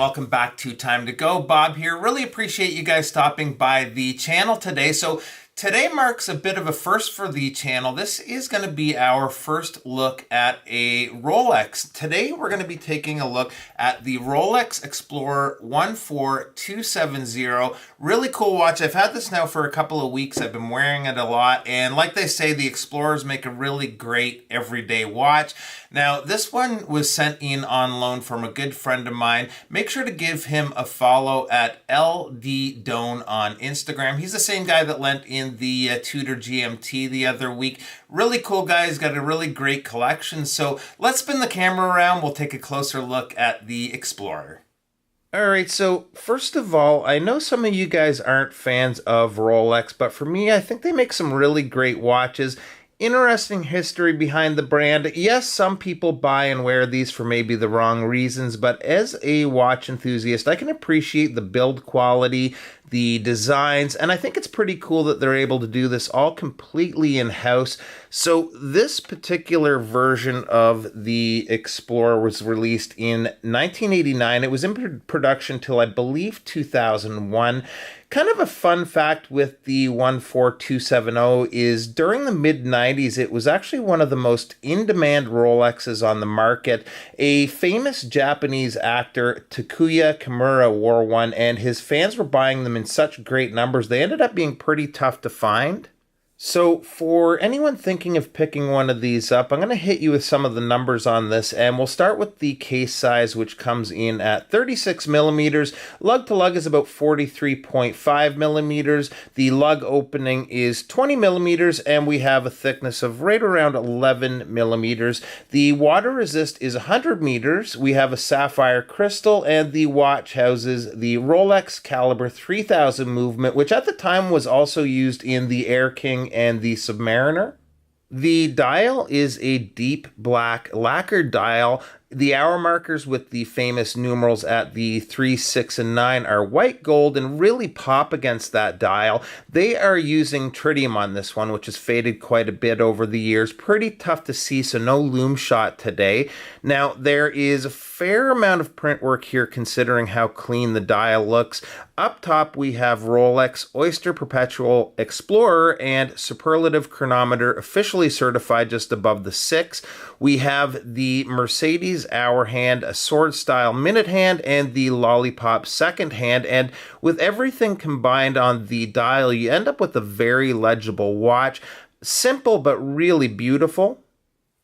welcome back to Time to Go. Bob here. Really appreciate you guys stopping by the channel today. So today marks a bit of a first for the channel. This is going to be our first look at a Rolex. Today we're going to be taking a look at the Rolex Explorer 14270. Really cool watch. I've had this now for a couple of weeks. I've been wearing it a lot, and like they say, the Explorers make a really great everyday watch. Now, this one was sent in on loan from a good friend of mine. Make sure to give him a follow at LD Doan on Instagram. He's the same guy that lent in the Tudor GMT the other week. Really cool guy. He's got a really great collection. So let's spin the camera around. We'll take a closer look at the Explorer. All right, so first of all, I know some of you guys aren't fans of Rolex, but for me, I think they make some really great watches. Interesting history behind the brand. Yes, some people buy and wear these for maybe the wrong reasons, but as a watch enthusiast, I can appreciate the build quality, the designs, and I think it's pretty cool that they're able to do this all completely in-house. So this particular version of the Explorer was released in 1989. It was in production till I believe 2001. Kind of a fun fact with the 14270 is during the mid-90s, it was actually one of the most in-demand Rolexes on the market. A famous Japanese actor, Takuya Kimura, wore one, and his fans were buying them in such great numbers, they ended up being pretty tough to find. So for anyone thinking of picking one of these up, I'm going to hit you with some of the numbers on this, and we'll start with the case size, which comes in at 36 millimeters. Lug to lug is about 43.5 millimeters. The lug opening is 20 millimeters, and we have a thickness of right around 11 millimeters. The water resist is 100 meters. We have a sapphire crystal, and the watch houses the Rolex Caliber 3000 movement, which at the time was also used in the Air King and the Submariner. The dial is a deep black lacquered dial. The hour markers with the famous numerals at the 3, 6, and 9 are white gold and really pop against that dial. They are using tritium on this one, which has faded quite a bit over the years. Pretty tough to see, so no lume shot today. Now, there is a fair amount of print work here considering how clean the dial looks. Up top, we have Rolex Oyster Perpetual Explorer and Superlative Chronometer officially certified just above the 6. We have the Mercedes hour hand, a sword style minute hand, and the Lollipop second hand. And with everything combined on the dial, you end up with a very legible watch. Simple, but really beautiful.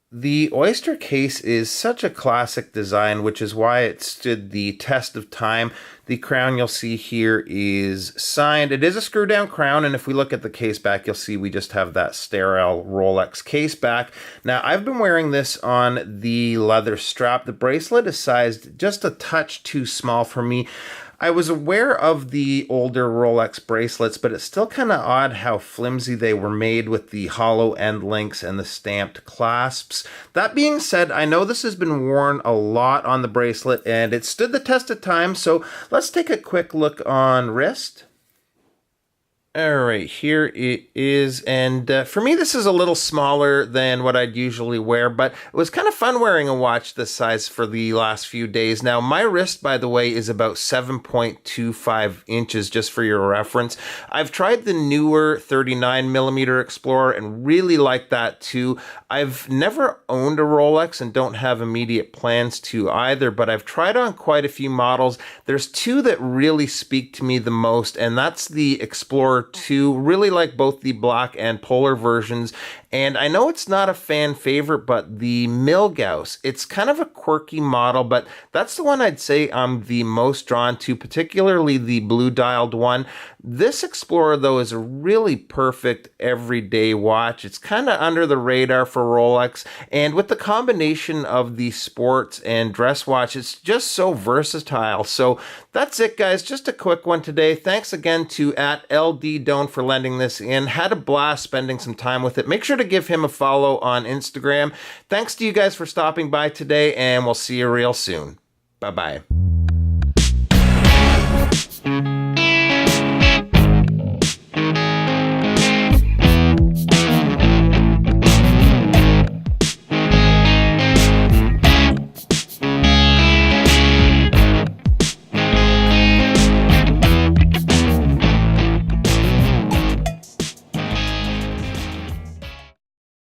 The Oyster case is such a classic design, which is why it stood the test of time. The crown you'll see here is signed. It is a screw down crown, and if we look at the case back, you'll see we just have that sterile Rolex case back. Now, I've been wearing this on the leather strap. The bracelet is sized just a touch too small for me. I was aware of the older Rolex bracelets, but it's still kind of odd how flimsy they were made with the hollow end links and the stamped clasps. That being said, I know this has been worn a lot on the bracelet and it stood the test of time, so let's take a quick look on wrist. All right, here it is, and for me this is a little smaller than what I'd usually wear, but it was kind of fun wearing a watch this size for the last few days. Now, my wrist, by the way, is about 7.25 inches, just for your reference. I've tried the newer 39 millimeter Explorer and really like that too. I've never owned a Rolex and don't have immediate plans to either, but I've tried on quite a few models. There's two that really speak to me the most, and that's the Explorer 2. Really like both the black and polar versions, and I know it's not a fan favorite, but the Milgauss, it's kind of a quirky model, but that's the one I'd say I'm the most drawn to, particularly the blue dialed one. This Explorer, though, is a really perfect everyday watch. It's kind of under the radar for Rolex, and with the combination of the sports and dress watch, it's just so versatile. So that's it, guys. Just a quick one today. Thanks again to @LD for lending this in. Had a blast spending some time with it. Make sure to give him a follow on Instagram. Thanks to you guys for stopping by today, and we'll see you real soon. Bye-bye.